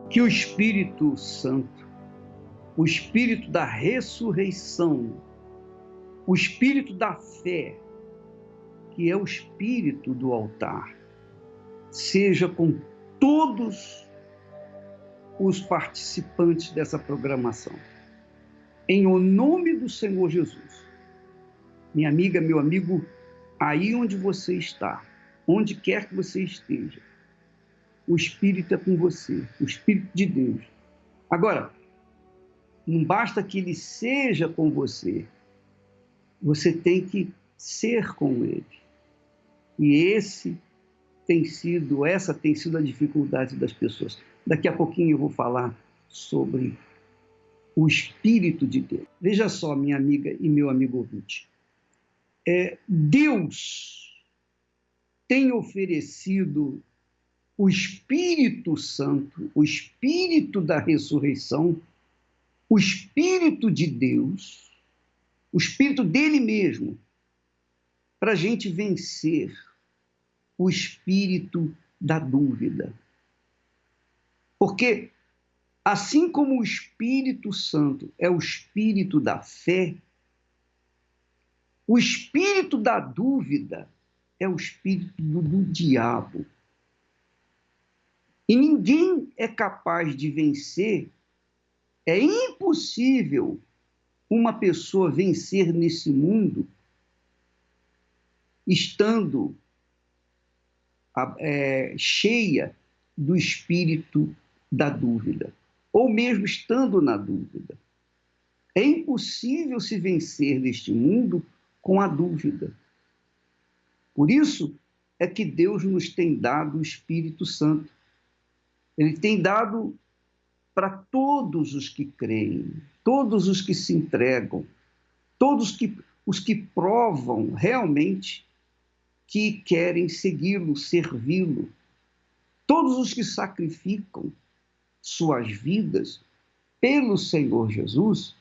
Que o Espírito Santo, o Espírito da ressurreição, o Espírito da fé, que é o Espírito do altar, seja com todos os participantes dessa programação. Em o nome do Senhor Jesus. Minha amiga, meu amigo, aí onde você está, onde quer que você esteja, o Espírito é com você, o Espírito de Deus. Agora, não basta que ele seja com você, você tem que ser com ele. E essa tem sido a dificuldade das pessoas. Daqui a pouquinho eu vou falar sobre o Espírito de Deus. Veja só, minha amiga e meu amigo ouvinte. Deus tem oferecido o Espírito Santo, o Espírito da ressurreição, o Espírito de Deus, o Espírito dele mesmo, para a gente vencer o espírito da dúvida. Porque, assim como o Espírito Santo é o Espírito da fé, o espírito da dúvida é o espírito do diabo. E ninguém é capaz de vencer, é impossível uma pessoa vencer nesse mundo estando cheia do espírito da dúvida, ou mesmo estando na dúvida. É impossível se vencer neste mundo com a dúvida. Por isso é que Deus nos tem dado o Espírito Santo. Ele tem dado para todos os que creem, todos os que se entregam, todos os que provam realmente que querem segui-lo, servi-lo, todos os que sacrificam suas vidas pelo Senhor Jesus,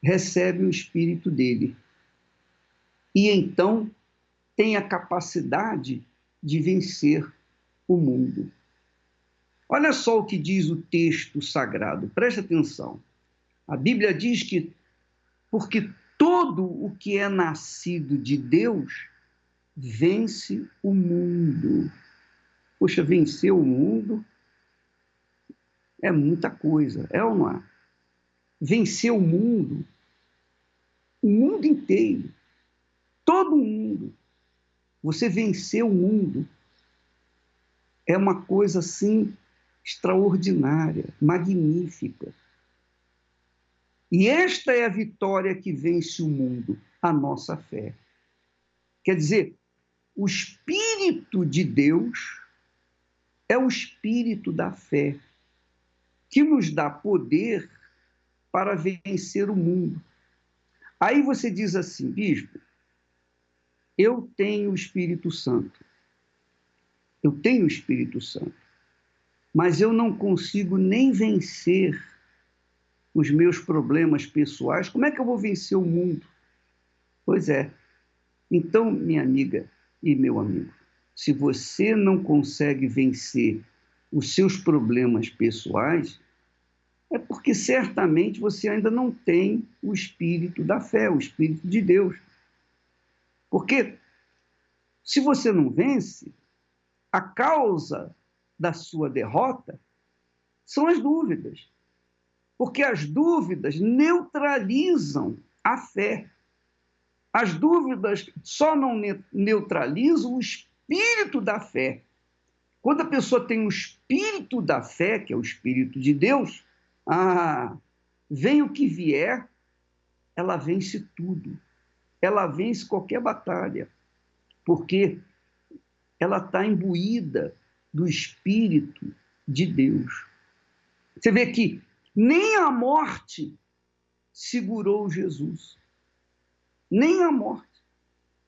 recebem o Espírito dele. E então tem a capacidade de vencer o mundo. Olha só o que diz o texto sagrado, preste atenção. A Bíblia diz que porque todo o que é nascido de Deus vence o mundo. Poxa, vencer o mundo é muita coisa, é ou não é? Vencer o mundo inteiro, todo mundo. Você vencer o mundo é uma coisa assim extraordinária, magnífica. E esta é a vitória que vence o mundo, a nossa fé. Quer dizer, o Espírito de Deus é o Espírito da fé, que nos dá poder para vencer o mundo. Aí você diz assim, bispo, eu tenho o Espírito Santo. Eu tenho o Espírito Santo, mas eu não consigo nem vencer os meus problemas pessoais. Como é que eu vou vencer o mundo? Pois é. Então, minha amiga e meu amigo, se você não consegue vencer os seus problemas pessoais, é porque certamente você ainda não tem o Espírito da fé, o Espírito de Deus. Porque se você não vence, a causa da sua derrota são as dúvidas. Porque as dúvidas neutralizam a fé. As dúvidas só não neutralizam o espírito da fé. Quando a pessoa tem o espírito da fé, que é o Espírito de Deus, vem o que vier, ela vence tudo. Ela vence qualquer batalha, porque ela está imbuída do Espírito de Deus. Você vê que nem a morte segurou Jesus. Nem a morte.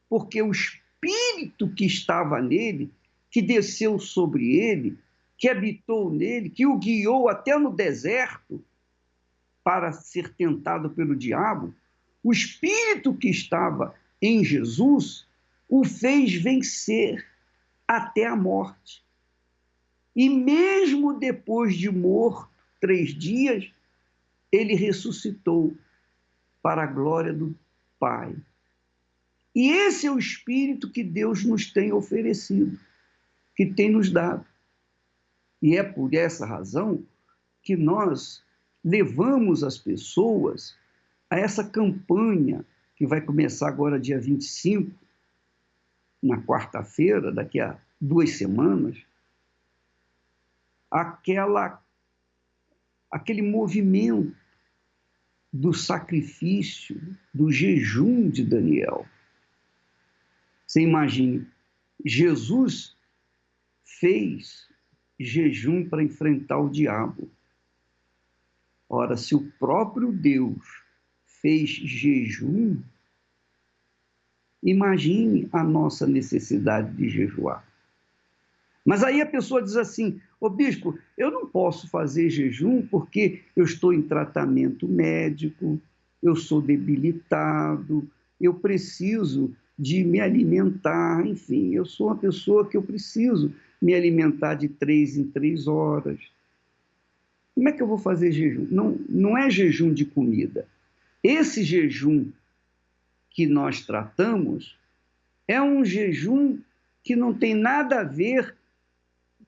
Porque o Espírito que estava nele, que desceu sobre ele, que habitou nele, que o guiou até no deserto para ser tentado pelo diabo, o Espírito que estava em Jesus o fez vencer até a morte. E mesmo depois de morto 3 dias, ele ressuscitou para a glória do Pai. E esse é o Espírito que Deus nos tem oferecido, que tem nos dado. E é por essa razão que nós levamos as pessoas a essa campanha que vai começar agora dia 25, na quarta-feira, daqui a 2 semanas, aquele movimento do sacrifício, do jejum de Daniel. Você imagine, Jesus fez jejum para enfrentar o diabo. Ora, se o próprio Deus fez jejum, imagine a nossa necessidade de jejuar. Mas aí a pessoa diz assim: ô bispo, eu não posso fazer jejum porque eu estou em tratamento médico, eu sou debilitado, eu preciso de me alimentar, enfim, eu sou uma pessoa que eu preciso me alimentar de 3 em 3 horas. Como é que eu vou fazer jejum? Não é jejum de comida. Esse jejum que nós tratamos é um jejum que não tem nada a ver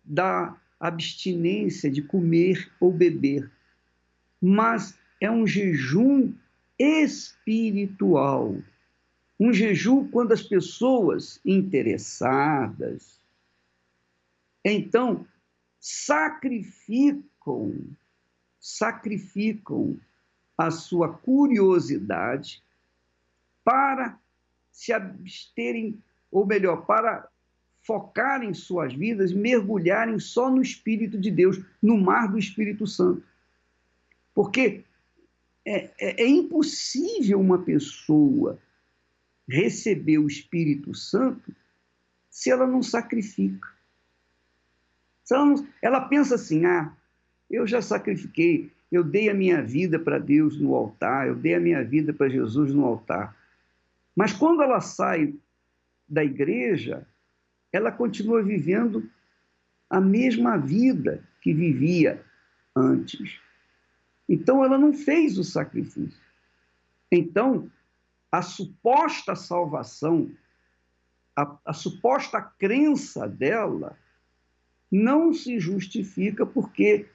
da abstinência de comer ou beber, mas é um jejum espiritual. Um jejum quando as pessoas interessadas, então, sacrificam a sua curiosidade para se absterem, ou melhor, para focarem suas vidas, mergulharem só no Espírito de Deus, no mar do Espírito Santo. Porque é impossível uma pessoa receber o Espírito Santo se ela não sacrifica. Se ela pensa assim: eu já sacrifiquei, eu dei a minha vida para Deus no altar, eu dei a minha vida para Jesus no altar. Mas quando ela sai da igreja, ela continua vivendo a mesma vida que vivia antes. Então, ela não fez o sacrifício. Então, a suposta salvação, a suposta crença dela, não se justifica porque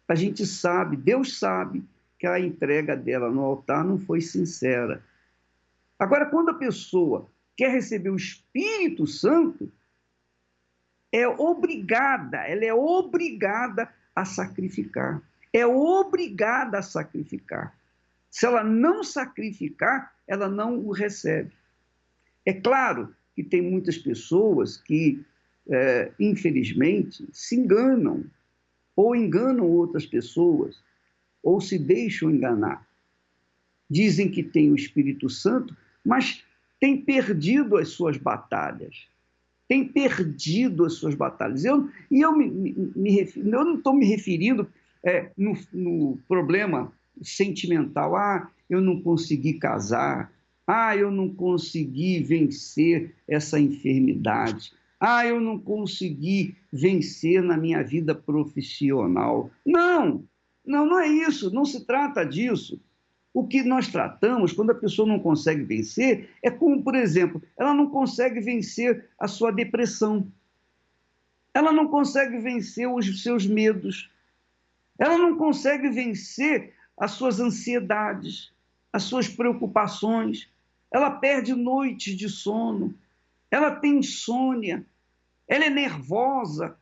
a gente sabe, Deus sabe, que a entrega dela no altar não foi sincera. Agora, quando a pessoa quer receber o Espírito Santo, ela é obrigada a sacrificar. É obrigada a sacrificar. Se ela não sacrificar, ela não o recebe. É claro que tem muitas pessoas que, infelizmente, se enganam, ou enganam outras pessoas, ou se deixam enganar. Dizem que tem o Espírito Santo, mas têm perdido as suas batalhas. Tem perdido as suas batalhas. Eu não estou me referindo no problema sentimental. Eu não consegui casar. Eu não consegui vencer essa enfermidade. Eu não consegui vencer na minha vida profissional. Não é isso. Não se trata disso. O que nós tratamos, quando a pessoa não consegue vencer, é como, por exemplo, ela não consegue vencer a sua depressão. Ela não consegue vencer os seus medos. Ela não consegue vencer as suas ansiedades, as suas preocupações. Ela perde noites de sono. Ela tem insônia. Ela é nervosa.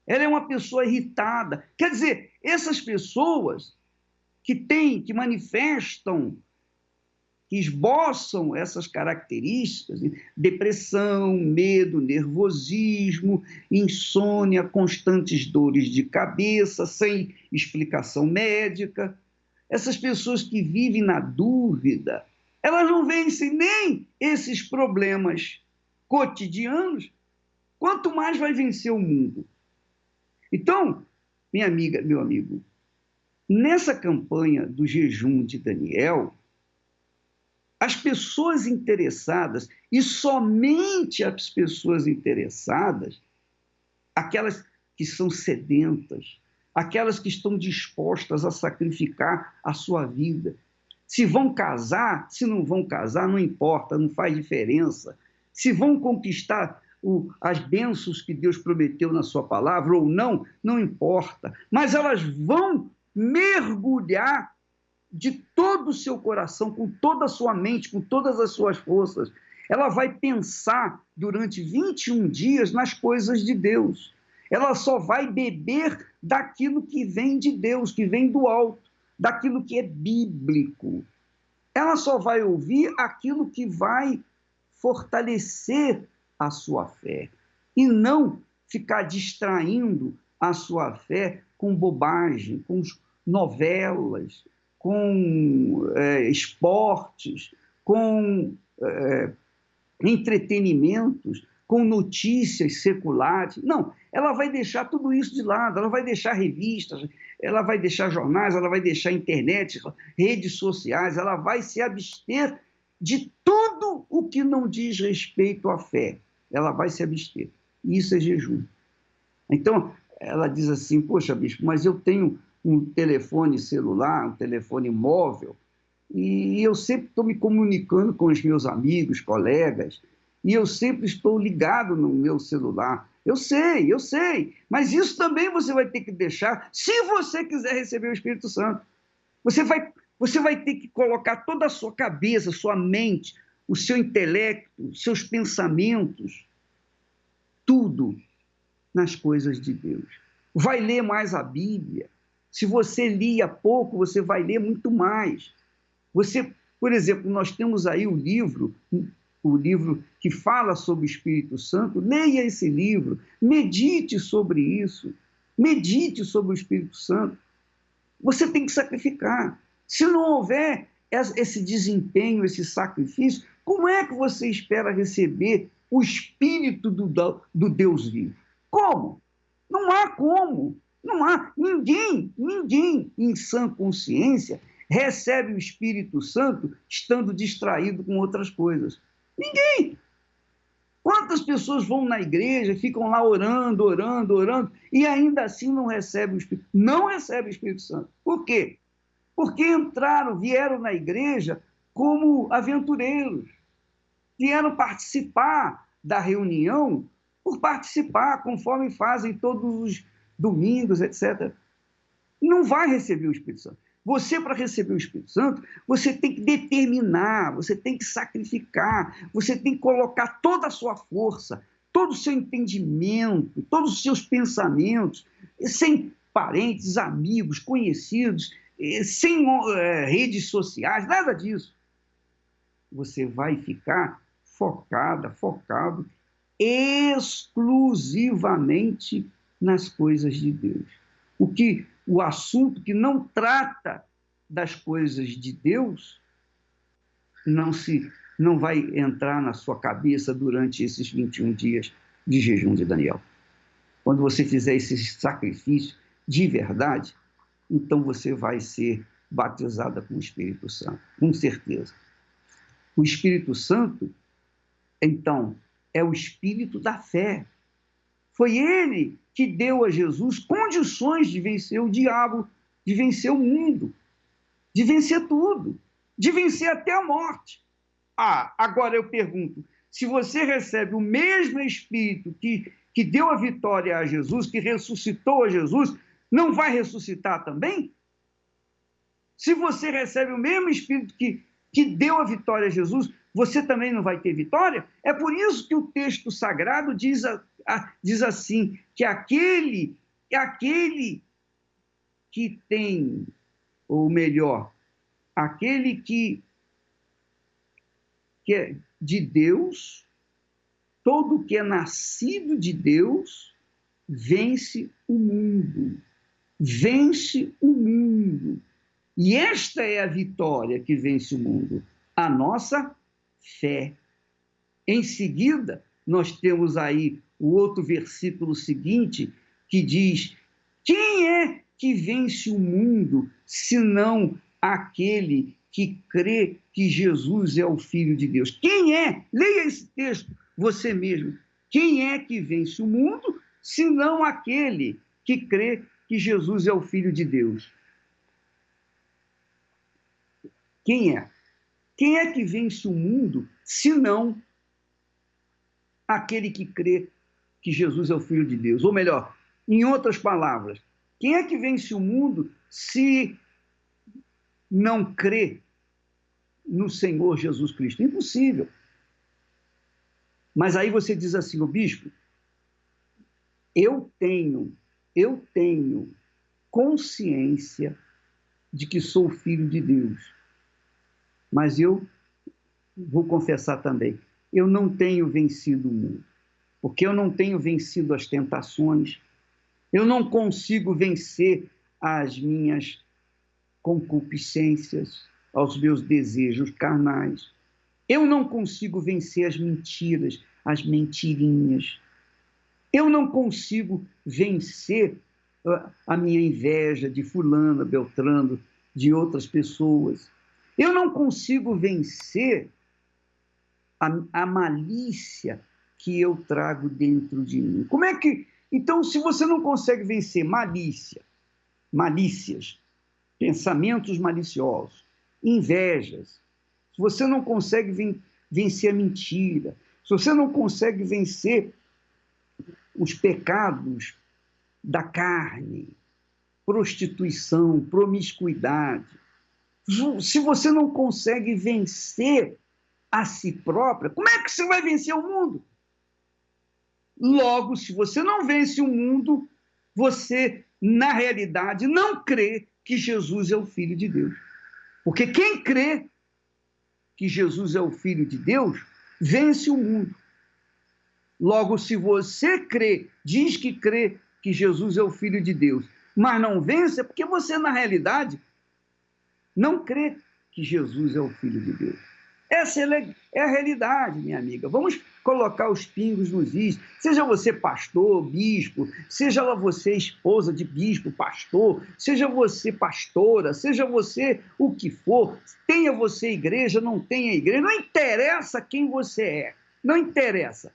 Ela é uma pessoa irritada. Quer dizer, essas pessoas que manifestam, que esboçam essas características, depressão, medo, nervosismo, insônia, constantes dores de cabeça, sem explicação médica. Essas pessoas que vivem na dúvida, elas não vencem nem esses problemas cotidianos, quanto mais vai vencer o mundo. Então, minha amiga, meu amigo, nessa campanha do jejum de Daniel, as pessoas interessadas, e somente as pessoas interessadas, aquelas que são sedentas, aquelas que estão dispostas a sacrificar a sua vida. Se vão casar, se não vão casar, não importa, não faz diferença. Se vão conquistar as bênçãos que Deus prometeu na sua palavra ou não, não importa. Mas elas vão mergulhar de todo o seu coração, com toda a sua mente, com todas as suas forças. Ela vai pensar durante 21 dias nas coisas de Deus. Ela só vai beber daquilo que vem de Deus, que vem do alto, daquilo que é bíblico. Ela só vai ouvir aquilo que vai fortalecer a sua fé e não ficar distraindo a sua fé com bobagem, com novelas, com esportes, com entretenimentos, com notícias seculares. Não, ela vai deixar tudo isso de lado, ela vai deixar revistas, ela vai deixar jornais, ela vai deixar internet, redes sociais, ela vai se abster de tudo o que não diz respeito à fé. Ela vai se abster. Isso é jejum. Então, ela diz assim, poxa, bispo, mas eu tenho um telefone celular, um telefone móvel, e eu sempre estou me comunicando com os meus amigos, colegas, e eu sempre estou ligado no meu celular. Eu sei, mas isso também você vai ter que deixar se você quiser receber o Espírito Santo. Você vai ter que colocar toda a sua cabeça, sua mente, o seu intelecto, os seus pensamentos, tudo nas coisas de Deus. Vai ler mais a Bíblia. Se você lia pouco, você vai ler muito mais. Você, por exemplo, nós temos aí o livro que fala sobre o Espírito Santo. Leia esse livro, medite sobre isso, medite sobre o Espírito Santo. Você tem que sacrificar. Se não houver esse desempenho, esse sacrifício, como é que você espera receber o Espírito do Deus vivo? Como? Não há como. Não há. Ninguém em sã consciência recebe o Espírito Santo estando distraído com outras coisas. Ninguém. Quantas pessoas vão na igreja, ficam lá orando, e ainda assim não recebem o Espírito? Não recebem o Espírito Santo. Por quê? Porque vieram na igreja como aventureiros. Vieram participar da reunião por participar, conforme fazem todos os domingos, etc. Não vai receber o Espírito Santo. Você, para receber o Espírito Santo, você tem que determinar, você tem que sacrificar, você tem que colocar toda a sua força, todo o seu entendimento, todos os seus pensamentos, sem parentes, amigos, conhecidos, sem redes sociais, nada disso. Você vai ficar focado exclusivamente nas coisas de Deus. O assunto que não trata das coisas de Deus não vai entrar na sua cabeça durante esses 21 dias de jejum de Daniel. Quando você fizer esse sacrifício de verdade, então você vai ser batizada com o Espírito Santo, com certeza. O Espírito Santo, então, é o Espírito da fé. Foi ele que deu a Jesus condições de vencer o diabo, de vencer o mundo, de vencer tudo, de vencer até a morte. Agora eu pergunto, se você recebe o mesmo Espírito que deu a vitória a Jesus, que ressuscitou a Jesus, não vai ressuscitar também? Se você recebe o mesmo Espírito que deu a vitória a Jesus, você também não vai ter vitória? É por isso que o texto sagrado diz assim, que aquele que tem, ou melhor, aquele que é de Deus, todo que é nascido de Deus, vence o mundo. Vence o mundo. E esta é a vitória que vence o mundo, a nossa fé. Em seguida, nós temos aí o outro versículo seguinte, que diz: quem é que vence o mundo, senão aquele que crê que Jesus é o Filho de Deus? Quem é? Leia esse texto você mesmo. Quem é que vence o mundo, senão aquele que crê que Jesus é o Filho de Deus. Quem é? Quem é que vence o mundo, senão aquele que crê que Jesus é o Filho de Deus? Ou melhor, em outras palavras, quem é que vence o mundo se não crê no Senhor Jesus Cristo? Impossível. Mas aí você diz assim, o bispo, eu tenho consciência de que sou filho de Deus. Mas eu vou confessar também, eu não tenho vencido o mundo, porque eu não tenho vencido as tentações, eu não consigo vencer as minhas concupiscências, aos meus desejos carnais. Eu não consigo vencer as mentiras, as mentirinhas. Eu não consigo vencer a minha inveja de fulano, beltrano, de outras pessoas. Eu não consigo vencer a malícia que eu trago dentro de mim. Como é que... Então, se você não consegue vencer malícias, pensamentos maliciosos, invejas, se você não consegue vencer a mentira, se você não consegue vencer os pecados da carne, prostituição, promiscuidade, se você não consegue vencer a si própria, como é que você vai vencer o mundo? Logo, se você não vence o mundo, você, na realidade, não crê que Jesus é o Filho de Deus. Porque quem crê que Jesus é o Filho de Deus, vence o mundo. Logo, se você crê, diz que crê que Jesus é o Filho de Deus, mas não vence, é porque você, na realidade, não crê que Jesus é o Filho de Deus. Essa é a realidade, minha amiga. Vamos colocar os pingos nos is. Seja você pastor, bispo, seja lá você esposa de bispo, pastor, seja você pastora, seja você o que for, tenha você igreja, não tenha igreja, não interessa quem você é, não interessa.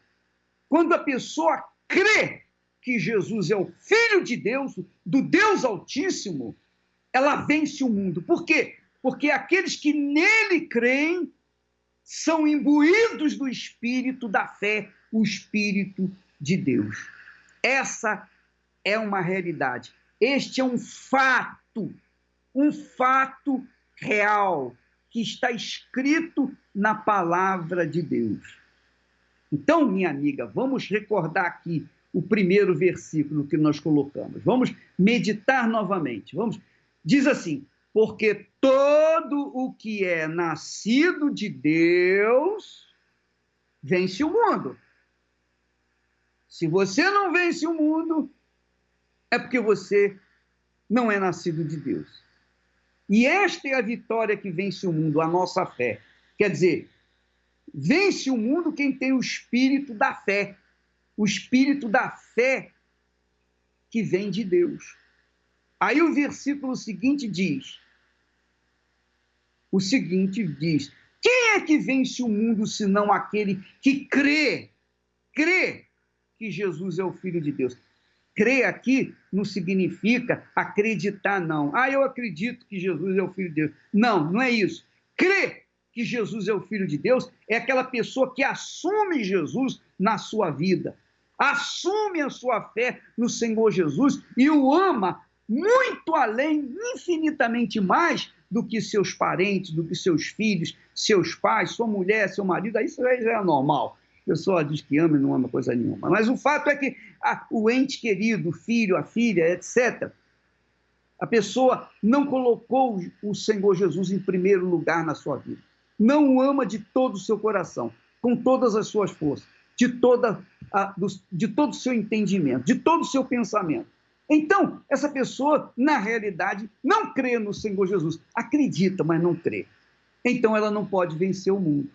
Quando a pessoa crê que Jesus é o Filho de Deus, do Deus Altíssimo, ela vence o mundo. Por quê? Porque aqueles que nele creem são imbuídos do Espírito da fé, o Espírito de Deus. Essa é uma realidade. Este é um fato real, que está escrito na palavra de Deus. Então, minha amiga, vamos recordar aqui o primeiro versículo que nós colocamos. Vamos meditar novamente. Diz assim: porque todo o que é nascido de Deus vence o mundo. Se você não vence o mundo, é porque você não é nascido de Deus. E esta é a vitória que vence o mundo, a nossa fé. Quer dizer, vence o mundo quem tem o espírito da fé. O espírito da fé que vem de Deus. Aí o versículo seguinte diz, quem é que vence o mundo senão aquele que crê que Jesus é o Filho de Deus? Crer aqui não significa acreditar, não. Eu acredito que Jesus é o Filho de Deus. Não, não é isso. Crer que Jesus é o Filho de Deus é aquela pessoa que assume Jesus na sua vida, assume a sua fé no Senhor Jesus e o ama muito além, infinitamente mais do que seus parentes, do que seus filhos, seus pais, sua mulher, seu marido. Isso já é normal. A pessoa diz que ama e não ama coisa nenhuma. Mas o fato é que o ente querido, o filho, a filha, etc., a pessoa não colocou o Senhor Jesus em primeiro lugar na sua vida. Não o ama de todo o seu coração, com todas as suas forças, de todo o seu entendimento, de todo o seu pensamento. Então, essa pessoa, na realidade, não crê no Senhor Jesus. Acredita, mas não crê. Então, ela não pode vencer o mundo.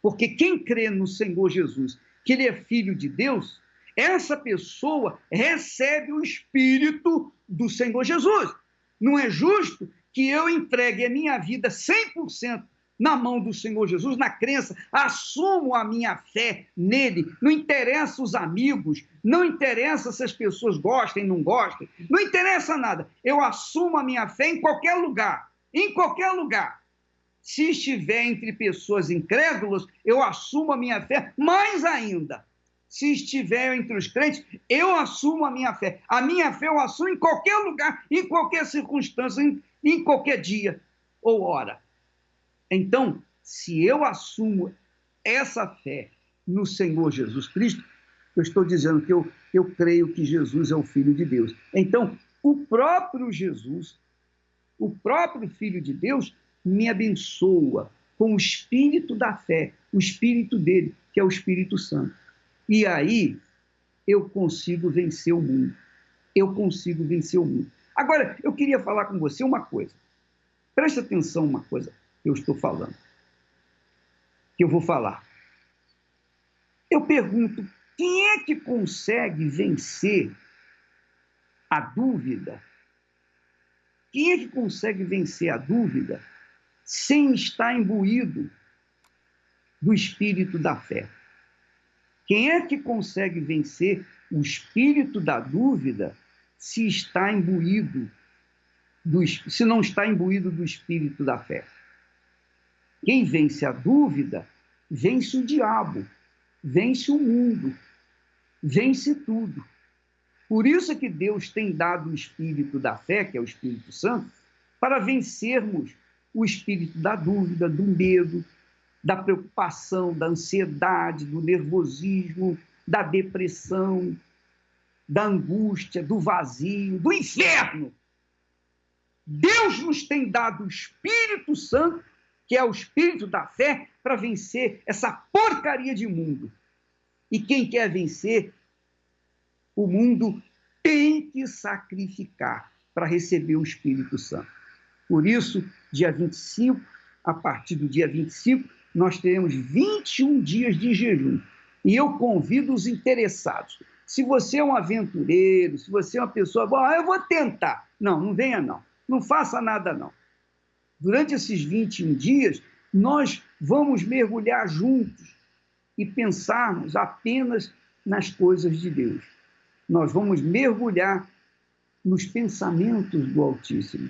Porque quem crê no Senhor Jesus, que ele é filho de Deus, essa pessoa recebe o Espírito do Senhor Jesus. Não é justo que eu entregue a minha vida 100% na mão do Senhor Jesus, na crença, assumo a minha fé nele. Não interessa os amigos, não interessa se as pessoas gostem, não gostem, não interessa nada. Eu assumo a minha fé em qualquer lugar, em qualquer lugar. Se estiver entre pessoas incrédulas, eu assumo a minha fé mais ainda. Se estiver entre os crentes, eu assumo a minha fé. A minha fé eu assumo em qualquer lugar, em qualquer circunstância, em qualquer dia ou hora. Então, se eu assumo essa fé no Senhor Jesus Cristo, eu estou dizendo que eu creio que Jesus é o Filho de Deus. Então, o próprio Jesus, o próprio Filho de Deus, me abençoa com o espírito da fé, o espírito dele, que é o Espírito Santo. E aí eu consigo vencer o mundo. Eu consigo vencer o mundo. Agora, eu queria falar com você uma coisa. Preste atenção uma coisa que eu estou falando, que eu vou falar. Eu pergunto, quem é que consegue vencer a dúvida? Quem é que consegue vencer a dúvida sem estar imbuído do espírito da fé? Quem é que consegue vencer o espírito da dúvida se não está imbuído do espírito da fé? Quem vence a dúvida, vence o diabo, vence o mundo, vence tudo. Por isso é que Deus tem dado o espírito da fé, que é o Espírito Santo, para vencermos o espírito da dúvida, do medo, da preocupação, da ansiedade, do nervosismo, da depressão, da angústia, do vazio, do inferno. Deus nos tem dado o Espírito Santo, que é o espírito da fé, para vencer essa porcaria de mundo. E quem quer vencer o mundo tem que sacrificar para receber o Espírito Santo. Por isso, dia 25, a partir do dia 25, nós teremos 21 dias de jejum. E eu convido os interessados. Se você é um aventureiro, se você é uma pessoa boa, eu vou tentar. Não, não venha não. Não faça nada não. Durante esses 21 dias, nós vamos mergulhar juntos e pensarmos apenas nas coisas de Deus. Nós vamos mergulhar nos pensamentos do Altíssimo.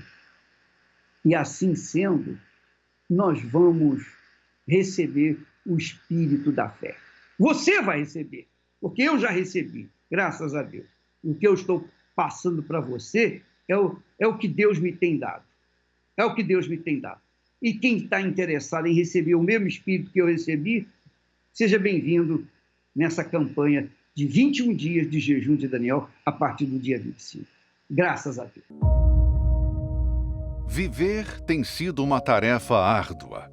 E assim sendo, nós vamos receber o espírito da fé. Você vai receber, porque eu já recebi, graças a Deus. O que eu estou passando para você é o que Deus me tem dado. É o que Deus me tem dado. E quem está interessado em receber o mesmo espírito que eu recebi, seja bem-vindo nessa campanha de 21 dias de jejum de Daniel a partir do dia 25. Graças a Deus. Viver tem sido uma tarefa árdua.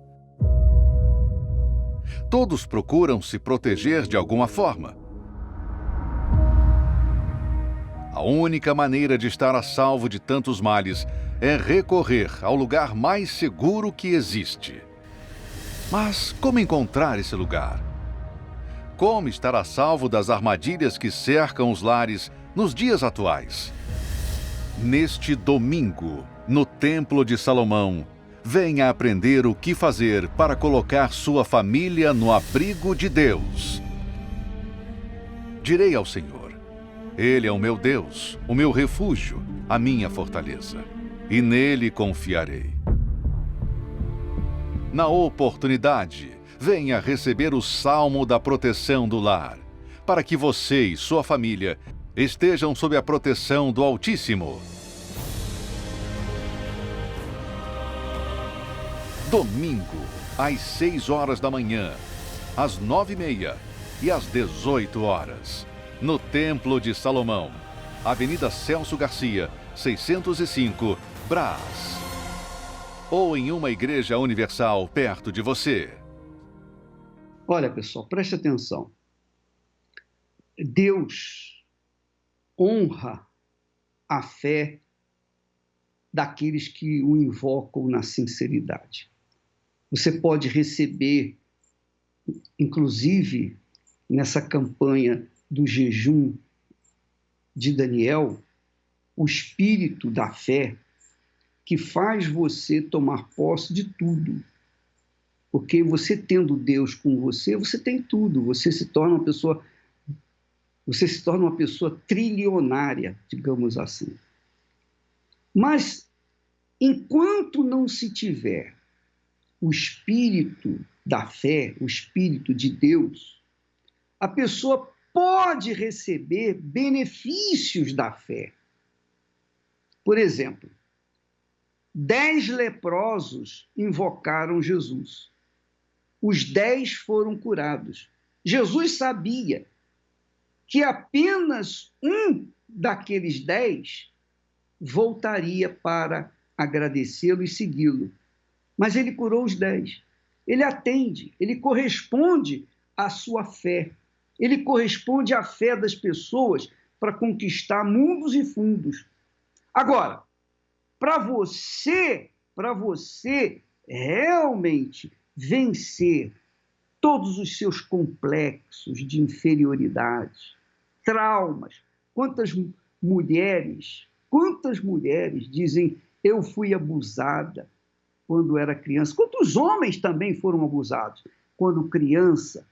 Todos procuram se proteger de alguma forma. A única maneira de estar a salvo de tantos males é recorrer ao lugar mais seguro que existe. Mas como encontrar esse lugar? Como estar a salvo das armadilhas que cercam os lares nos dias atuais? Neste domingo, no Templo de Salomão, venha aprender o que fazer para colocar sua família no abrigo de Deus. Direi ao Senhor: Ele é o meu Deus, o meu refúgio, a minha fortaleza, e nele confiarei. Na oportunidade, venha receber o salmo da proteção do lar, para que você e sua família estejam sob a proteção do Altíssimo. Domingo, às 6 horas da manhã, às 9h30 e às 18 horas, no Templo de Salomão, Avenida Celso Garcia, 605, Brás. Ou em uma igreja universal perto de você. Olha, pessoal, preste atenção. Deus honra a fé daqueles que o invocam na sinceridade. Você pode receber, inclusive, nessa campanha do jejum de Daniel, o espírito da fé que faz você tomar posse de tudo. Porque você tendo Deus com você, você tem tudo. Você se torna uma pessoa trilionária, digamos assim. Mas enquanto não se tiver o espírito da fé, o espírito de Deus, a pessoa pode receber benefícios da fé. Por exemplo, 10 leprosos invocaram Jesus. Os 10 foram curados. Jesus sabia que apenas um daqueles 10 voltaria para agradecê-lo e segui-lo. Mas ele curou os 10. Ele atende, ele corresponde à sua fé. Ele corresponde à fé das pessoas para conquistar mundos e fundos. Agora, para você realmente vencer todos os seus complexos de inferioridade, traumas, quantas mulheres dizem eu fui abusada quando era criança, quantos homens também foram abusados quando criança,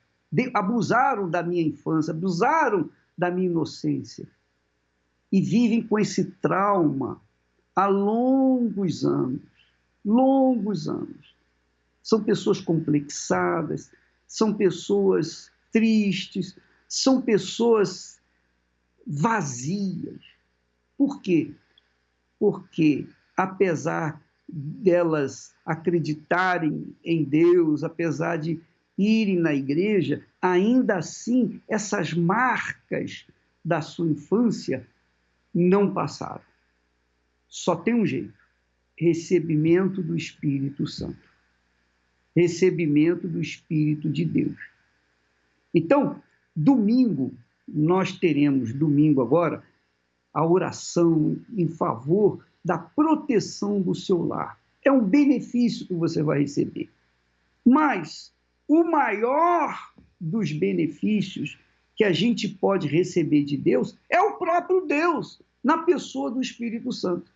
abusaram da minha infância, abusaram da minha inocência e vivem com esse trauma há longos anos. São pessoas complexadas, são pessoas tristes, são pessoas vazias. Por quê? Porque, apesar delas acreditarem em Deus, apesar de irem na igreja, ainda assim, essas marcas da sua infância não passaram. Só tem um jeito: recebimento do Espírito Santo. Recebimento do Espírito de Deus. Então, domingo, nós teremos, agora, a oração em favor da proteção do seu lar. É um benefício que você vai receber. Mas o maior dos benefícios que a gente pode receber de Deus é o próprio Deus, na pessoa do Espírito Santo.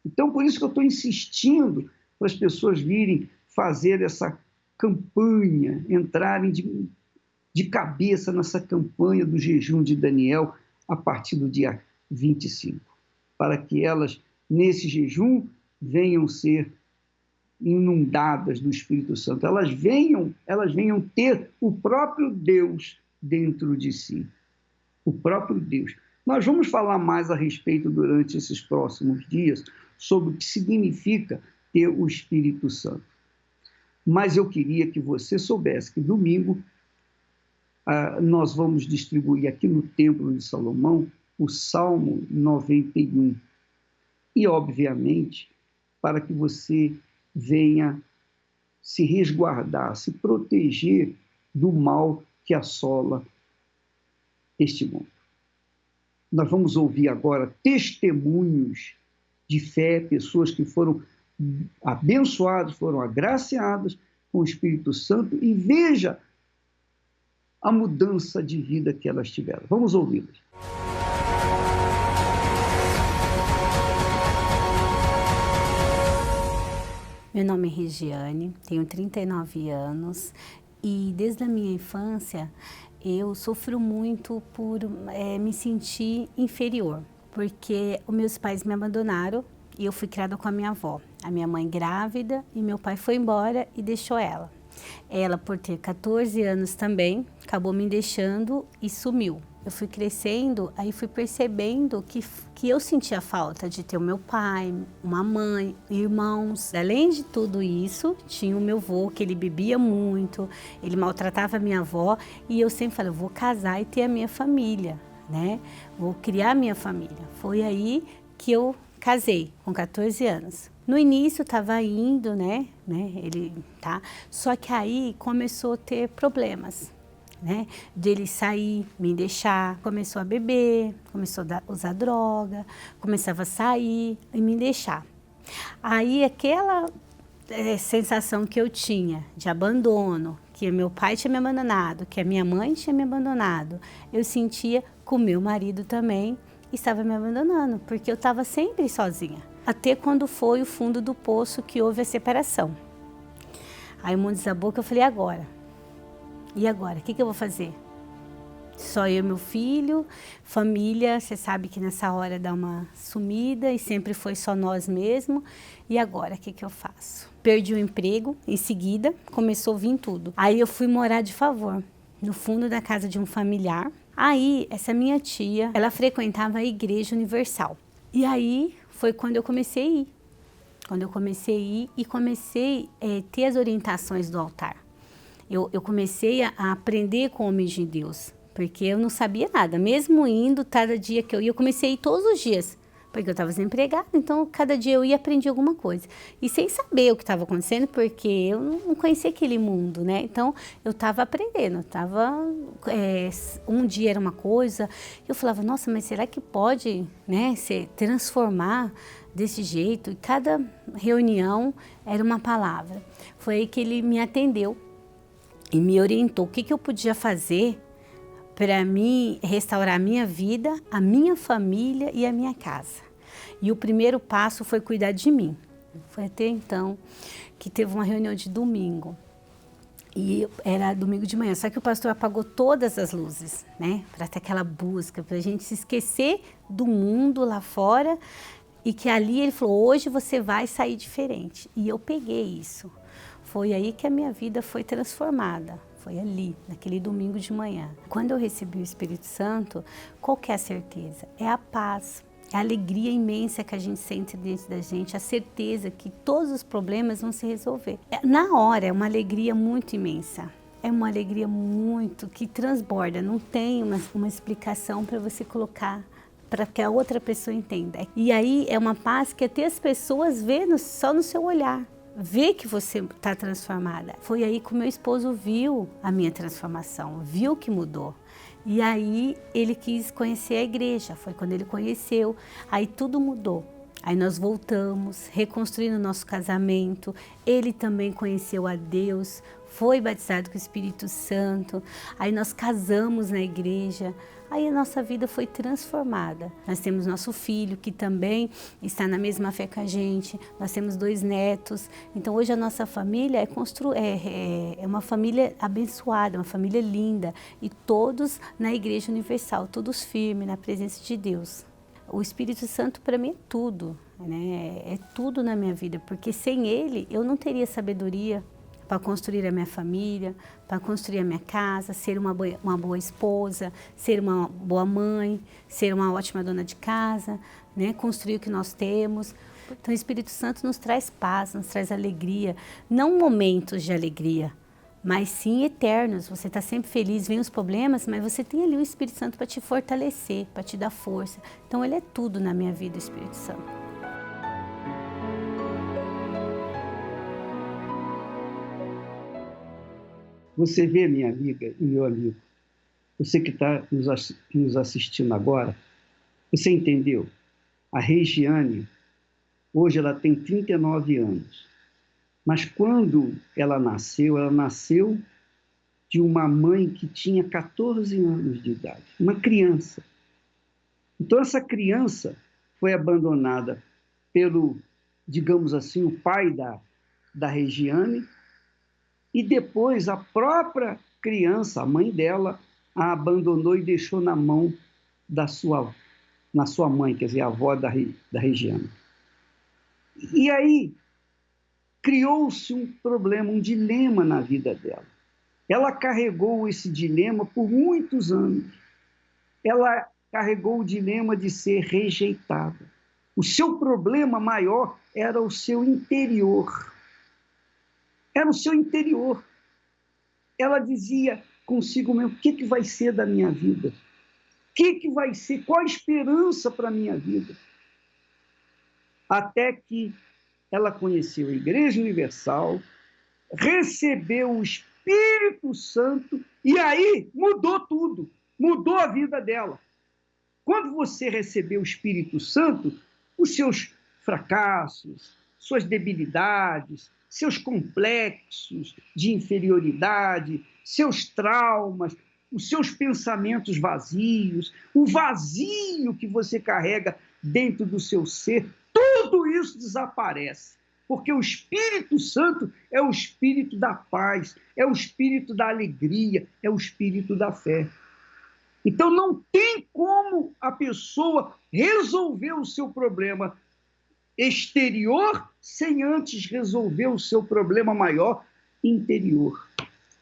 Então, por isso que eu estou insistindo para as pessoas virem fazer essa campanha, entrarem de cabeça nessa campanha do jejum de Daniel a partir do dia 25, para que elas, nesse jejum, venham ser inundadas do Espírito Santo, elas venham ter o próprio Deus dentro de si, o próprio Deus. Nós vamos falar mais a respeito durante esses próximos dias sobre o que significa ter o Espírito Santo. Mas eu queria que você soubesse que domingo nós vamos distribuir aqui no Templo de Salomão o Salmo 91. E, obviamente, para que você venha se resguardar, se proteger do mal que assola este mundo. Nós vamos ouvir agora testemunhos de fé, pessoas que foram abençoadas, foram agraciadas com o Espírito Santo, e veja a mudança de vida que elas tiveram. Vamos ouvi-las. Meu nome é Regiane, tenho 39 anos e desde a minha infância eu sofro muito por me sentir inferior, porque os meus pais me abandonaram e eu fui criada com a minha avó. A minha mãe grávida e meu pai foi embora e deixou ela. Ela, por ter 14 anos também, acabou me deixando e sumiu. Eu fui crescendo, aí fui percebendo que eu sentia falta de ter o meu pai, uma mãe, irmãos. Além de tudo isso, tinha o meu avô, que ele bebia muito, ele maltratava a minha avó, e eu sempre falei, eu vou casar e ter a minha família, né? Vou criar a minha família. Foi aí que eu casei, com 14 anos. No início estava indo, né? Só que aí começou a ter problemas, né? Dele sair, me deixar, começou a beber, começou a usar droga, começava a sair e me deixar. Aí aquela sensação que eu tinha de abandono, que meu pai tinha me abandonado, que a minha mãe tinha me abandonado, eu sentia que o meu marido também estava me abandonando, porque eu estava sempre sozinha. Até quando foi o fundo do poço que houve a separação. Aí o mundo desabou, que eu falei, e agora? E agora? O que eu vou fazer? Só eu e meu filho, família, você sabe que nessa hora dá uma sumida e sempre foi só nós mesmo. E agora, o que eu faço? Perdi o emprego, em seguida começou a vir tudo. Aí eu fui morar de favor, no fundo da casa de um familiar. Aí, essa minha tia, ela frequentava a Igreja Universal. E aí, foi quando eu comecei a ir. Quando eu comecei a ir e comecei a ter as orientações do altar. Eu comecei a aprender com homens de Deus, porque eu não sabia nada. Mesmo indo, cada dia que eu ia, eu comecei a ir todos os dias, porque eu estava desempregada, então cada dia eu ia e aprendia alguma coisa. E sem saber o que estava acontecendo, porque eu não conhecia aquele mundo, né? Então, eu estava aprendendo, um dia era uma coisa, eu falava, nossa, mas será que pode, né, se transformar desse jeito? E cada reunião era uma palavra. Foi aí que ele me atendeu e me orientou o que eu podia fazer para mim restaurar a minha vida, a minha família e a minha casa. E o primeiro passo foi cuidar de mim. Foi até então que teve uma reunião de domingo. E era domingo de manhã, só que o pastor apagou todas as luzes, né? Para ter aquela busca, para a gente se esquecer do mundo lá fora. E que ali ele falou, hoje você vai sair diferente. E eu peguei isso. Foi aí que a minha vida foi transformada. Foi ali, naquele domingo de manhã. Quando eu recebi o Espírito Santo, qual que é a certeza? É a paz, é a alegria imensa que a gente sente dentro da gente, a certeza que todos os problemas vão se resolver. Na hora, é uma alegria muito imensa. É uma alegria muito que transborda, não tem uma explicação para você colocar, para que a outra pessoa entenda. E aí é uma paz que até as pessoas vêem só no seu olhar. Vê que você está transformada. Foi aí que o meu esposo viu a minha transformação, viu que mudou. E aí ele quis conhecer a igreja, foi quando ele conheceu, aí tudo mudou. Aí nós voltamos, reconstruindo o nosso casamento, ele também conheceu a Deus, foi batizado com o Espírito Santo, aí nós casamos na igreja, aí a nossa vida foi transformada. Nós temos nosso filho, que também está na mesma fé que a gente, nós temos 2 netos, então hoje a nossa família é uma família abençoada, uma família linda, e todos na Igreja Universal, todos firmes na presença de Deus. O Espírito Santo para mim é tudo, né? É tudo na minha vida, porque sem ele eu não teria sabedoria para construir a minha família, para construir a minha casa, ser uma boa esposa, ser uma boa mãe, ser uma ótima dona de casa, né? Construir o que nós temos. Então o Espírito Santo nos traz paz, nos traz alegria, não momentos de alegria, mas sim eternos. Você está sempre feliz, vem os problemas, mas você tem ali o Espírito Santo para te fortalecer, para te dar força. Então ele é tudo na minha vida, o Espírito Santo. Você vê, minha amiga e meu amigo, você que está nos assistindo agora, você entendeu? A Regiane, hoje ela tem 39 anos, mas quando ela nasceu de uma mãe que tinha 14 anos de idade, uma criança. Então essa criança foi abandonada pelo, digamos assim, o pai da Regiane, e depois a própria criança, a mãe dela, a abandonou e deixou na mão na sua mãe, quer dizer, a avó da Regiane. E aí criou-se um problema, um dilema na vida dela. Ela carregou esse dilema por muitos anos. Ela carregou o dilema de ser rejeitada. O seu problema maior era o seu interior. Era o seu interior. Ela dizia consigo mesmo, o que vai ser da minha vida? O que vai ser? Qual a esperança para a minha vida? Até que ela conheceu a Igreja Universal, recebeu o Espírito Santo e aí mudou tudo, mudou a vida dela. Quando você recebeu o Espírito Santo, os seus fracassos, suas debilidades, seus complexos de inferioridade, seus traumas, os seus pensamentos vazios, o vazio que você carrega dentro do seu ser, tudo isso desaparece. porque o Espírito Santo é o Espírito da paz, é o Espírito da alegria, é o Espírito da fé. Então não tem como a pessoa resolver o seu problema exterior sem antes resolver o seu problema maior interior.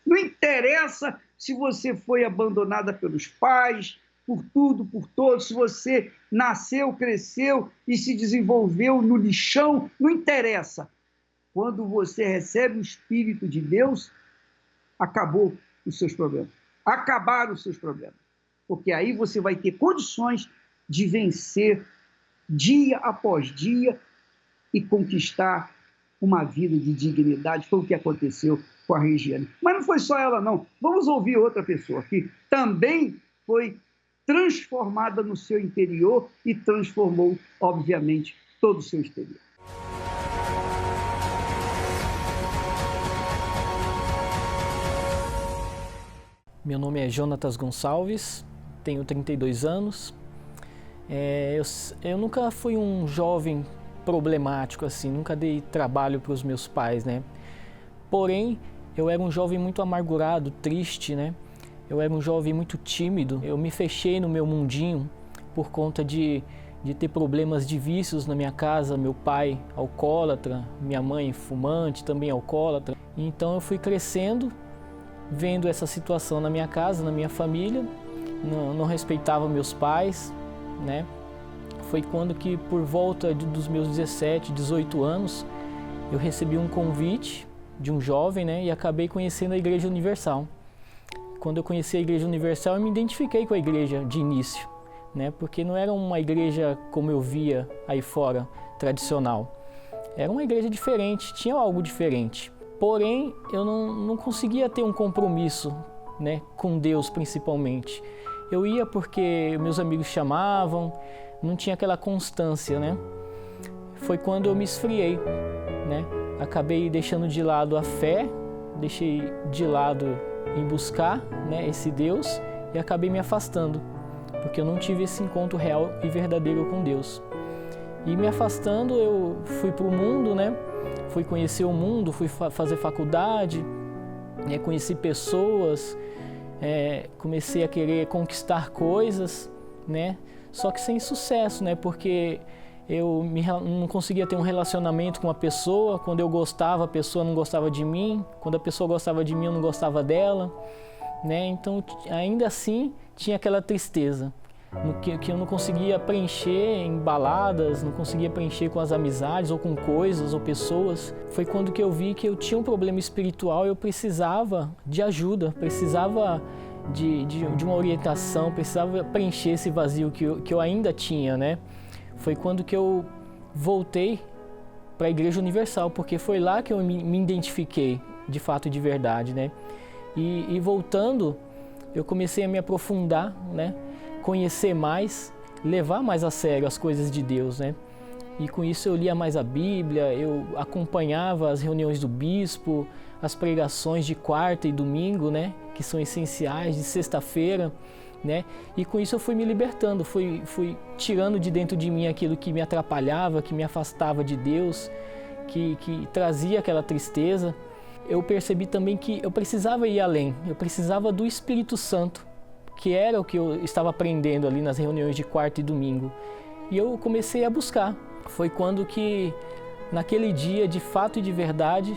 Não interessa se você foi abandonada pelos pais, por tudo, por todos, se você nasceu, cresceu e se desenvolveu no lixão, não interessa. Quando você recebe o Espírito de Deus, acabou os seus problemas. Acabaram os seus problemas. Porque aí você vai ter condições de vencer dia após dia e conquistar uma vida de dignidade. Foi o que aconteceu com a Regiane. Mas não foi só ela, não. Vamos ouvir outra pessoa que também foi transformada no seu interior e transformou, obviamente, todo o seu exterior. Meu nome é Jonatas Gonçalves, tenho 32 anos. Eu nunca fui um jovem problemático, assim, nunca dei trabalho para os meus pais, né? Porém, eu era um jovem muito amargurado, triste, né? Eu era um jovem muito tímido, eu me fechei no meu mundinho por conta de ter problemas de vícios na minha casa, meu pai alcoólatra, minha mãe fumante, também alcoólatra. Então eu fui crescendo, vendo essa situação na minha casa, na minha família, não respeitava meus pais, né? Foi quando que por volta dos meus 17, 18 anos, eu recebi um convite de um jovem, né? E acabei conhecendo a Igreja Universal. Quando eu conheci a Igreja Universal, eu me identifiquei com a igreja de início, né? Porque não era uma igreja como eu via aí fora, tradicional. Era uma igreja diferente, tinha algo diferente. Porém, eu não conseguia ter um compromisso, né, com Deus principalmente. Eu ia porque meus amigos chamavam, não tinha aquela constância, né? Foi quando eu me esfriei, né? Acabei deixando de lado a fé, deixei de lado em buscar, né, esse Deus e acabei me afastando, porque eu não tive esse encontro real e verdadeiro com Deus. E me afastando, eu fui para o mundo, né? Fui conhecer o mundo, fui fazer faculdade, né? Conheci pessoas, comecei a querer conquistar coisas, né? Só que sem sucesso, né? Porque eu não conseguia ter um relacionamento com a pessoa. Quando eu gostava, a pessoa não gostava de mim. Quando a pessoa gostava de mim, eu não gostava dela, né? Então, ainda assim, tinha aquela tristeza que eu não conseguia preencher em baladas, não conseguia preencher com as amizades ou com coisas ou pessoas. Foi quando que eu vi que eu tinha um problema espiritual, eu precisava de ajuda, precisava de uma orientação, precisava preencher esse vazio que eu ainda tinha, né? Foi quando que eu voltei para a Igreja Universal, porque foi lá que eu me identifiquei, de fato e de verdade, né? E voltando, eu comecei a me aprofundar, né? Conhecer mais, levar mais a sério as coisas de Deus, né? E com isso eu lia mais a Bíblia, eu acompanhava as reuniões do bispo, as pregações de quarta e domingo, né? Que são essenciais, de sexta-feira, né? E com isso eu fui me libertando, fui tirando de dentro de mim aquilo que me atrapalhava, que me afastava de Deus, que trazia aquela tristeza. Eu percebi também que eu precisava ir além, eu precisava do Espírito Santo, que era o que eu estava aprendendo ali nas reuniões de quarta e domingo. E eu comecei a buscar. Foi quando que, naquele dia, de fato e de verdade,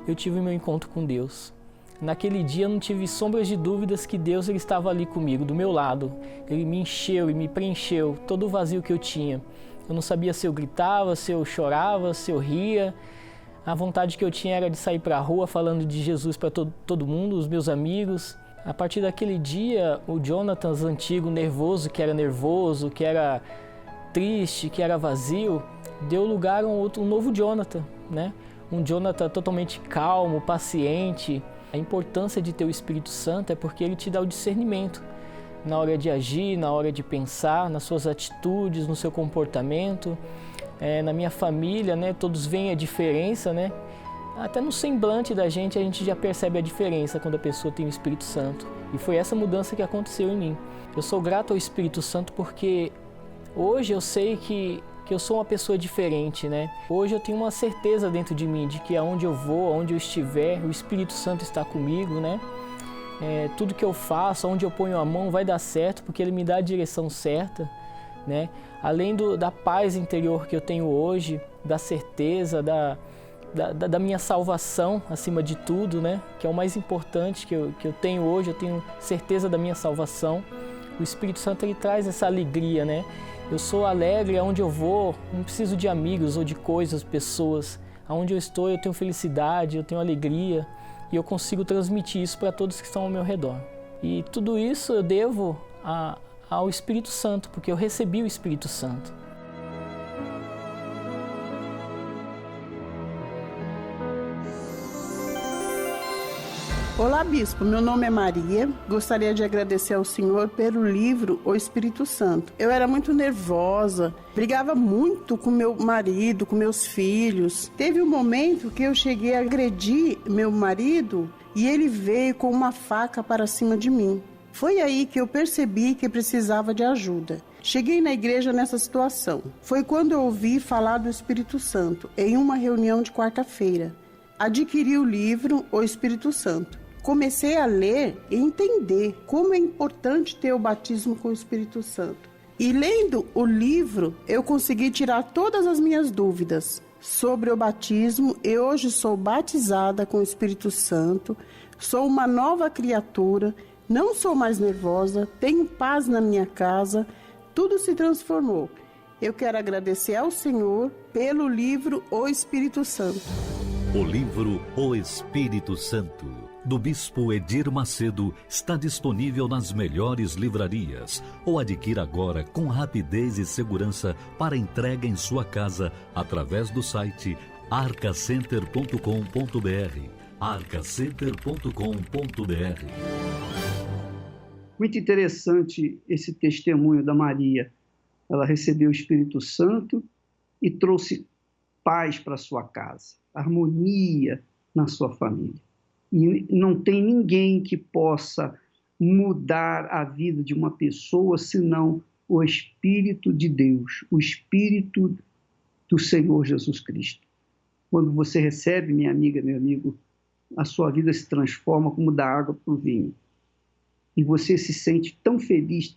eu tive o meu encontro com Deus. Naquele dia eu não tive sombras de dúvidas que Deus ele estava ali comigo, do meu lado. Ele me encheu e me preencheu todo o vazio que eu tinha. Eu não sabia se eu gritava, se eu chorava, se eu ria. A vontade que eu tinha era de sair para a rua falando de Jesus para todo mundo, os meus amigos. A partir daquele dia, o Jonatas antigo, nervoso, que era triste, que era vazio, deu lugar a um novo Jonathan, né? Um Jonathan totalmente calmo, paciente. A importância de ter o Espírito Santo é porque ele te dá o discernimento na hora de agir, na hora de pensar, nas suas atitudes, no seu comportamento. Na minha família, né, todos veem a diferença, né? Até no semblante da gente a gente já percebe a diferença quando a pessoa tem o Espírito Santo. E foi essa mudança que aconteceu em mim. Eu sou grato ao Espírito Santo porque hoje eu sei que que eu sou uma pessoa diferente, né? Hoje eu tenho uma certeza dentro de mim de que aonde eu vou, aonde eu estiver, o Espírito Santo está comigo, né? Tudo que eu faço, onde eu ponho a mão, vai dar certo, porque Ele me dá a direção certa, né? Além da paz interior que eu tenho hoje, da certeza, da minha salvação, acima de tudo, né? Que é o mais importante que eu tenho hoje, eu tenho certeza da minha salvação. O Espírito Santo, ele traz essa alegria, né? Eu sou alegre aonde eu vou, não preciso de amigos ou de coisas, pessoas. Aonde eu estou, eu tenho felicidade, eu tenho alegria e eu consigo transmitir isso para todos que estão ao meu redor. E tudo isso eu devo ao Espírito Santo, porque eu recebi o Espírito Santo. Olá, Bispo. Meu nome é Maria. Gostaria de agradecer ao Senhor pelo livro O Espírito Santo. Eu era muito nervosa, brigava muito com meu marido, com meus filhos. Teve um momento que eu cheguei a agredir meu marido e ele veio com uma faca para cima de mim. Foi aí que eu percebi que precisava de ajuda. Cheguei na igreja nessa situação. Foi quando eu ouvi falar do Espírito Santo em uma reunião de quarta-feira. Adquiri o livro O Espírito Santo. Comecei a ler e entender como é importante ter o batismo com o Espírito Santo. E lendo o livro, eu consegui tirar todas as minhas dúvidas sobre o batismo e hoje sou batizada com o Espírito Santo, sou uma nova criatura, não sou mais nervosa, tenho paz na minha casa, tudo se transformou. Eu quero agradecer ao Senhor pelo livro O Espírito Santo. O livro O Espírito Santo, do Bispo Edir Macedo, está disponível nas melhores livrarias ou adquira agora com rapidez e segurança para entrega em sua casa através do site arcacenter.com.br. arcacenter.com.br. Muito interessante esse testemunho da Maria. Ela recebeu o Espírito Santo e trouxe paz para sua casa, harmonia na sua família. E não tem ninguém que possa mudar a vida de uma pessoa senão o Espírito de Deus, o Espírito do Senhor Jesus Cristo. Quando você recebe, minha amiga, meu amigo, a sua vida se transforma como da água para o vinho. E você se sente tão feliz,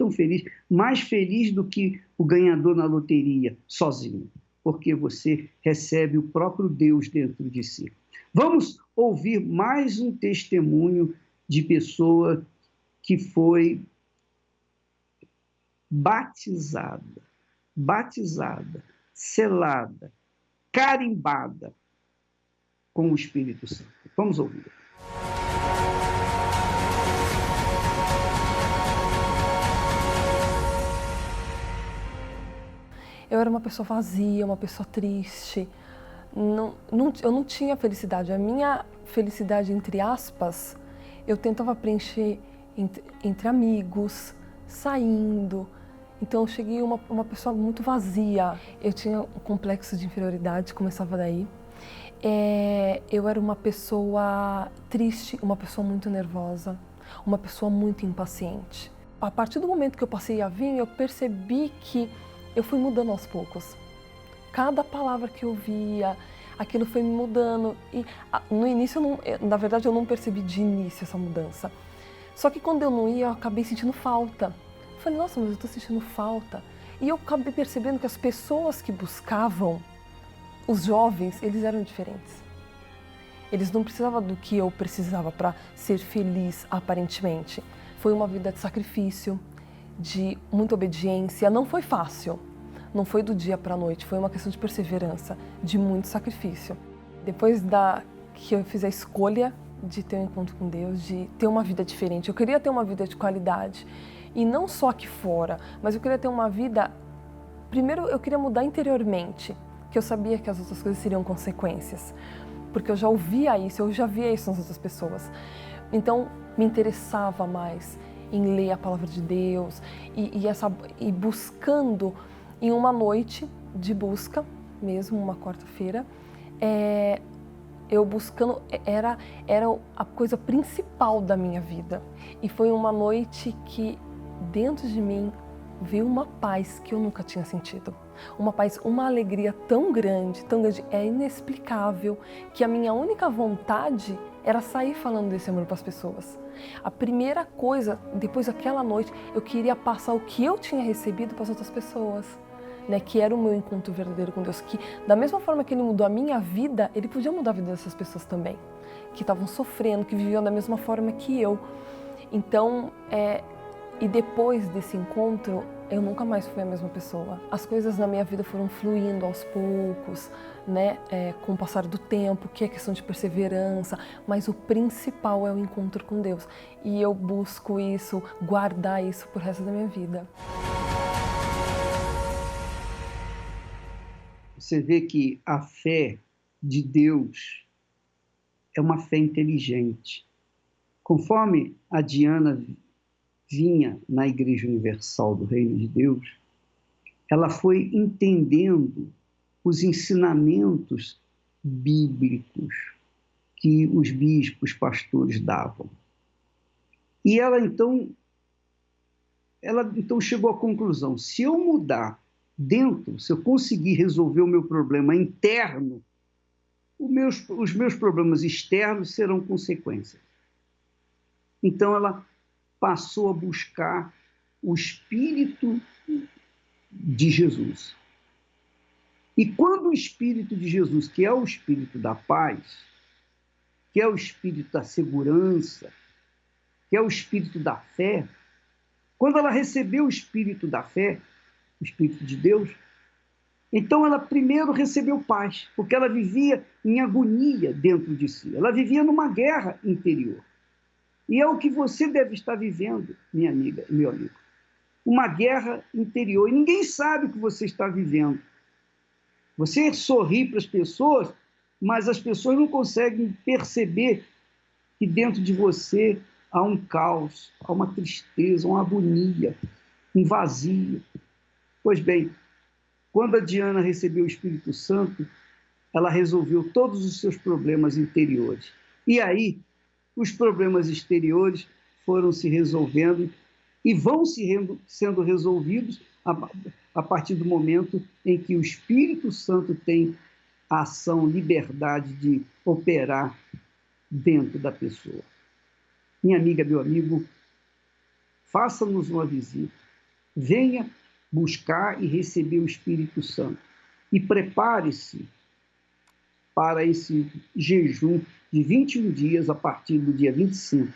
mais feliz do que o ganhador na loteria, sozinho, porque você recebe o próprio Deus dentro de si. Vamos ouvir mais um testemunho de pessoa que foi batizada, selada, carimbada com o Espírito Santo. Vamos ouvir. Eu era uma pessoa vazia, uma pessoa triste. Eu não tinha felicidade. A minha felicidade, entre aspas, eu tentava preencher entre amigos, saindo. Então eu cheguei uma pessoa muito vazia. Eu tinha um complexo de inferioridade, começava daí. Eu era uma pessoa triste, uma pessoa muito nervosa, uma pessoa muito impaciente. A partir do momento que eu passei a vir, eu percebi que eu fui mudando aos poucos. Cada palavra que eu via, aquilo foi me mudando. E no início, na verdade, eu não percebi de início essa mudança. Só que quando eu não ia, eu acabei sentindo falta. Eu falei, nossa, mas eu estou sentindo falta. E eu acabei percebendo que as pessoas que buscavam, os jovens, eles eram diferentes. Eles não precisavam do que eu precisava para ser feliz, aparentemente. Foi uma vida de sacrifício, de muita obediência. Não foi fácil. Não foi do dia para a noite, foi uma questão de perseverança, de muito sacrifício. Depois que eu fiz a escolha de ter um encontro com Deus, de ter uma vida diferente, eu queria ter uma vida de qualidade. E não só aqui fora, mas eu queria ter uma vida... Primeiro, eu queria mudar interiormente, que eu sabia que as outras coisas seriam consequências. Porque eu já ouvia isso, eu já via isso nas outras pessoas. Então, me interessava mais em ler a palavra de Deus e buscando... Em uma noite de busca, mesmo uma quarta-feira, eu buscando, era a coisa principal da minha vida. E foi uma noite que, dentro de mim, veio uma paz que eu nunca tinha sentido. Uma paz, uma alegria tão grande, é inexplicável, que a minha única vontade era sair falando desse amor para as pessoas. A primeira coisa, depois daquela noite, eu queria passar o que eu tinha recebido para as outras pessoas, né? Que era o meu encontro verdadeiro com Deus, que da mesma forma que Ele mudou a minha vida, Ele podia mudar a vida dessas pessoas também, que estavam sofrendo, que viviam da mesma forma que eu. Então, e depois desse encontro, eu nunca mais fui a mesma pessoa. As coisas na minha vida foram fluindo aos poucos, né? Com o passar do tempo, que é questão de perseverança, mas o principal é o encontro com Deus. E eu busco isso, guardar isso pro resto da minha vida. Você vê que a fé de Deus é uma fé inteligente. Conforme a Diana vinha na Igreja Universal do Reino de Deus, ela foi entendendo os ensinamentos bíblicos que os bispos, pastores davam. E ela então chegou à conclusão: se eu mudar dentro, se eu conseguir resolver o meu problema interno, os meus problemas externos serão consequências. Então ela passou a buscar o Espírito de Jesus. E quando o Espírito de Jesus, que é o Espírito da paz, que é o Espírito da segurança, que é o Espírito da fé, quando ela recebeu o Espírito da fé, o Espírito de Deus, então ela primeiro recebeu paz, porque ela vivia em agonia dentro de si, ela vivia numa guerra interior. E é o que você deve estar vivendo, minha amiga e meu amigo. Uma guerra interior. E ninguém sabe o que você está vivendo. Você sorri para as pessoas, mas as pessoas não conseguem perceber que dentro de você há um caos, há uma tristeza, uma agonia, um vazio. Pois bem, quando a Diana recebeu o Espírito Santo, ela resolveu todos os seus problemas interiores. E aí, os problemas exteriores foram se resolvendo e vão sendo resolvidos a partir do momento em que o Espírito Santo tem a ação, liberdade de operar dentro da pessoa. Minha amiga, meu amigo, faça-nos uma visita. Venha buscar e receber o Espírito Santo. E prepare-se para esse jejum de 21 dias a partir do dia 25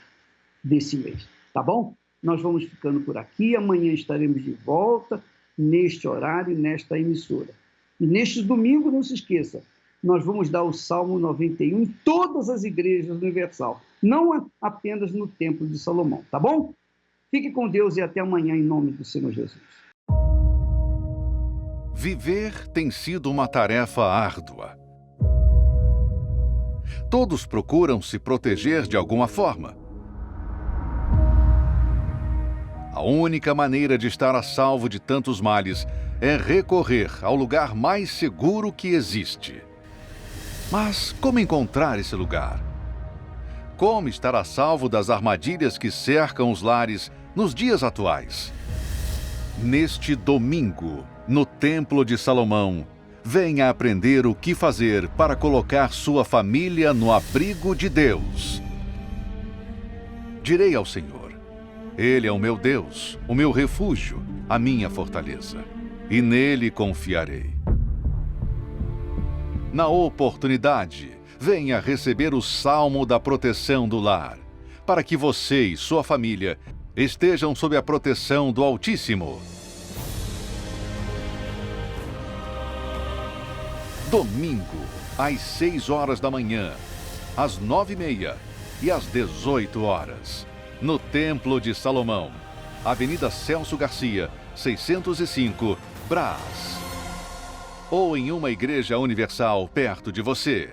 desse mês. Tá bom? Nós vamos ficando por aqui. Amanhã estaremos de volta neste horário e nesta emissora. E neste domingo, não se esqueça, nós vamos dar o Salmo 91 em todas as igrejas universal, não apenas no Templo de Salomão. Tá bom? Fique com Deus e até amanhã, em nome do Senhor Jesus. Viver tem sido uma tarefa árdua. Todos procuram se proteger de alguma forma. A única maneira de estar a salvo de tantos males é recorrer ao lugar mais seguro que existe. Mas como encontrar esse lugar? Como estar a salvo das armadilhas que cercam os lares nos dias atuais? Neste domingo, no Templo de Salomão, venha aprender o que fazer para colocar sua família no abrigo de Deus. Direi ao Senhor: Ele é o meu Deus, o meu refúgio, a minha fortaleza, e nele confiarei. Na oportunidade, venha receber o salmo da proteção do lar, para que você e sua família estejam sob a proteção do Altíssimo. Domingo, às 6 horas da manhã, às 9h30 e às 18 horas, no Templo de Salomão, Avenida Celso Garcia, 605, Brás. Ou em uma igreja universal perto de você.